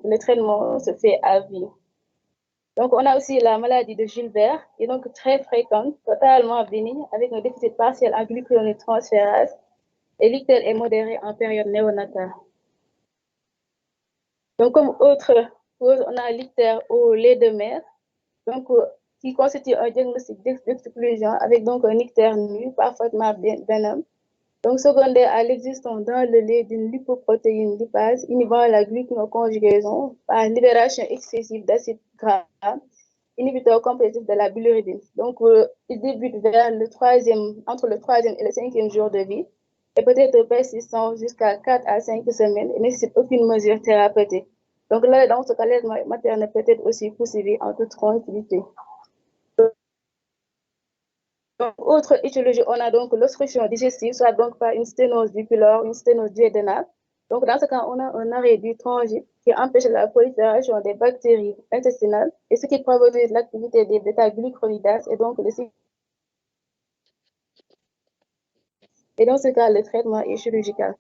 le traitement se fait à vie. Donc, on a aussi la maladie de Gilbert, qui est donc très fréquente, totalement bénigne, avec un déficit partiel en gluconéotransférase, et l'ictère est modéré en période néonatale. Donc, comme autre cause, on a l'ictère au lait de mer, donc, qui constitue un diagnostic d'exclusion avec donc un ictère nu, parfaitement bénin. Donc, secondaire à l'existence dans le lait d'une lipoprotéine lipase inhibant la glucoconjugaison par libération excessive d'acide gras, inhibiteur complétif de la bilirubine. Donc, il débute entre le troisième et le cinquième jour de vie et peut être persistant jusqu'à 4 à 5 semaines et ne nécessite aucune mesure thérapeutique. Donc là, dans ce cas, l'aide maternelle peut être aussi poursuivie en toute tranquillité. Donc, autre étiologie, on a donc l'obstruction digestive, soit donc par une sténose du pylore, une sténose duodénale. Donc, dans ce cas, on a un arrêt du transit qui empêche la prolifération des bactéries intestinales et ce qui favorise l'activité des bêta-glucuronidases et donc et dans ce cas, le traitement est chirurgical.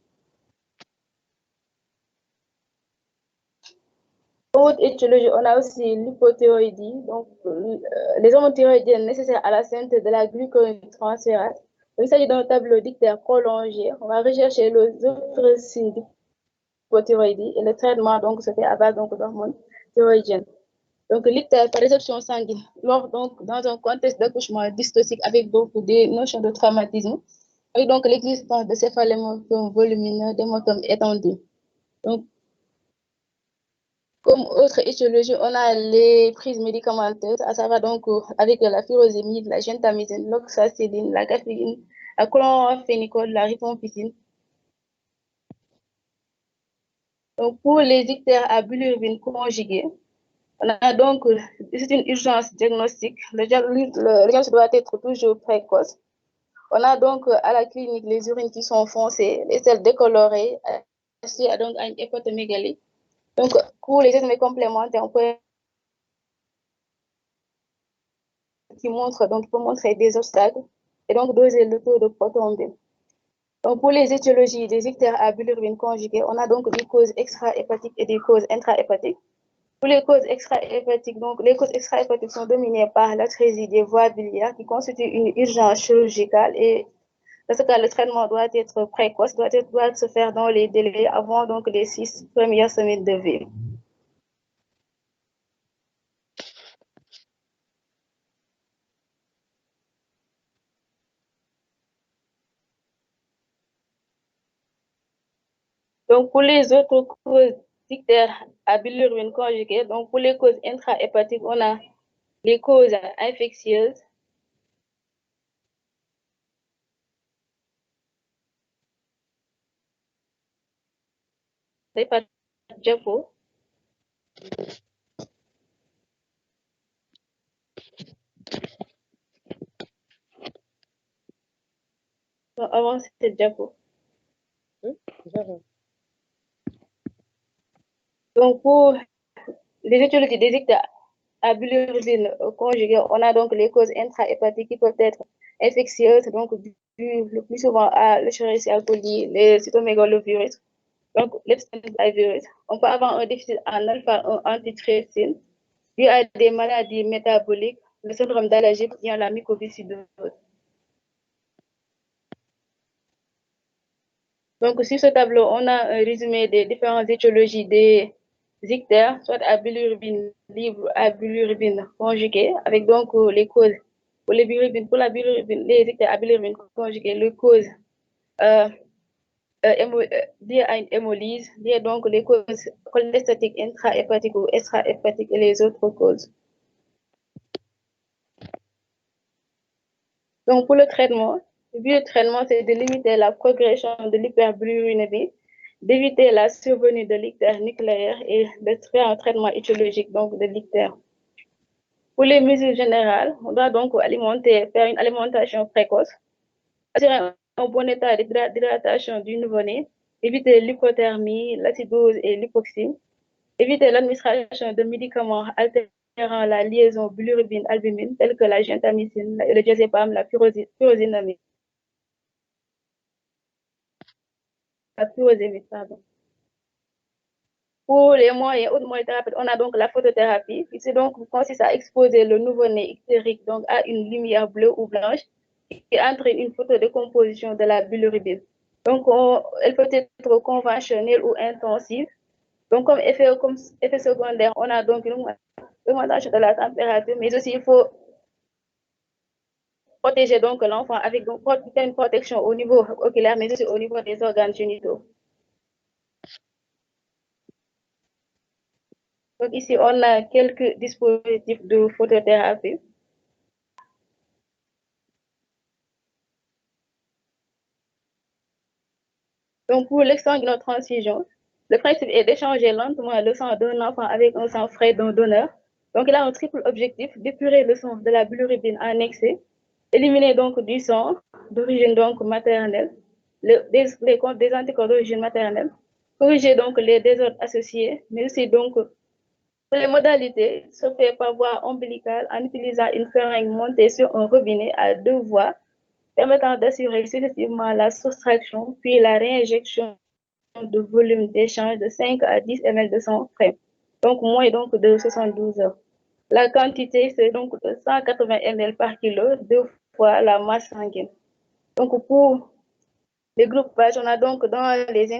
Autre étiologie, on a aussi l'hypothyroïdie, donc les hormones thyroïdiennes nécessaires à la synthèse de la gluconéotransférase. Il s'agit d'un tableau d'ictère prolongé. On va rechercher les autres signes d'hypothyroïdie et le traitement donc, se fait à base d'hormones thyroïdiennes. Donc, l'ictère par réception sanguine, donc, dans un contexte d'accouchement dystocique avec donc, des notions de traumatisme, avec donc l'existence de céphalématomes volumineux, d'hématomes étendus. Donc, comme autre étiologie, on a les prises médicamenteuses, à savoir donc avec la furosémide, la gentamicine, l'oxacilline, la caféine, la chloramphénicol, la rifampicine. Donc pour les ictères à bilirubine conjuguée, on a donc, c'est une urgence diagnostique. Le diagnostic doit être toujours précoce. On a donc à la clinique les urines qui sont foncées, les selles décolorées, associées donc à une hépatomégalie. Donc pour les examens complémentaires, on peut qui montre, donc, peut montrer des obstacles et donc doser le taux de proton B. Donc, pour les étiologies des ictères à bilirubine conjuguée, on a donc des causes extra-hépatiques et des causes intra-hépatiques. Pour les causes extra-hépatiques, donc, les causes extra-hépatiques sont dominées par l'atrésie des voies biliaires qui constitue une urgence chirurgicale et dans ce cas, le traitement doit être précoce, doit se faire dans les délais avant donc les 6 premières semaines de vie. Donc, pour les autres causes d'ictère à bilirubine conjuguée, donc pour les causes intra-hépatiques, on a les causes infectieuses. C'est pas diapo. Non, avant, c'était diapo. Donc, pour les étiologies des ictères à bilirubine conjuguée, on a donc les causes intra-hépatiques qui peuvent être infectieuses, donc dues le plus souvent à l'Escherichia coli, les cytomégalovirus, donc l'Epstein-Barr virus. On peut avoir un déficit en alpha-1 antitrypsine dû à des maladies métaboliques, le syndrome d'allergie et la mucoviscidose. Donc, sur ce tableau, on a un résumé des différentes étiologies des ictères, soit à bilirubine libre, à bilirubine conjuguée, avec donc les causes. Pour la bilirubine, les ictères à bilirubine conjuguée, les causes liées à une hémolyse, liées donc les causes cholestatiques intra-hépatiques ou extra-hépatiques et les autres causes. Donc, pour le traitement, le but du traitement, c'est de limiter la progression de l'hyperbilirubinémie, d'éviter la survenue de l'ictère nucléaire et de faire un traitement étiologique donc de l'ictère. Pour les mesures générales, on doit donc faire une alimentation précoce, assurer un bon état d'hydratation du nouveau-né, éviter l'hypothermie, l'acidose et l'hypoxie, éviter l'administration de médicaments altérant la liaison bilirubine-albumine tels que la gentamicine, le diazépam, la furosémide. La furosémide, pardon. Pour les moyens, autres moyens thérapeutiques, on a donc la photothérapie, qui donc consiste à exposer le nouveau-né ictérique donc à une lumière bleue ou blanche qui entraîne une photodécomposition de la bilirubine. Donc, elle peut être conventionnelle ou intensive. Donc, comme effet secondaire, on a donc une augmentation de la température, mais aussi il faut protéger donc l'enfant avec donc, une protection au niveau oculaire, mais aussi au niveau des organes génitaux. Donc ici, on a quelques dispositifs de photothérapie. Donc pour l'exsanguinotransfusion, le principe est d'échanger lentement le sang d'un enfant avec un sang frais d'un donneur. Donc il a un triple objectif, d'épurer le sang de la bilirubine en excès, éliminer donc du sang d'origine donc maternelle, des anticorps d'origine maternelle, corriger donc les désordres associés, mais aussi donc les modalités se fait par voie ombilicale en utilisant une seringue montée sur un robinet à deux voies, permettant d'assurer successivement la soustraction puis la réinjection de volume d'échange de 5 à 10 ml de sang frais, donc moins donc de 72 heures. La quantité, c'est donc de 180 ml par kilo, deux fois la masse sanguine. Donc pour les groupages, on a donc dans les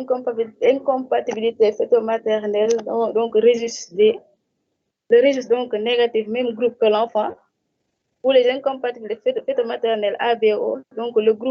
incompatibilités fœto-maternelles, donc registre le registre donc négatif, même groupe que l'enfant. Pour les incompatibilités fœto-maternelles ABO, donc le groupe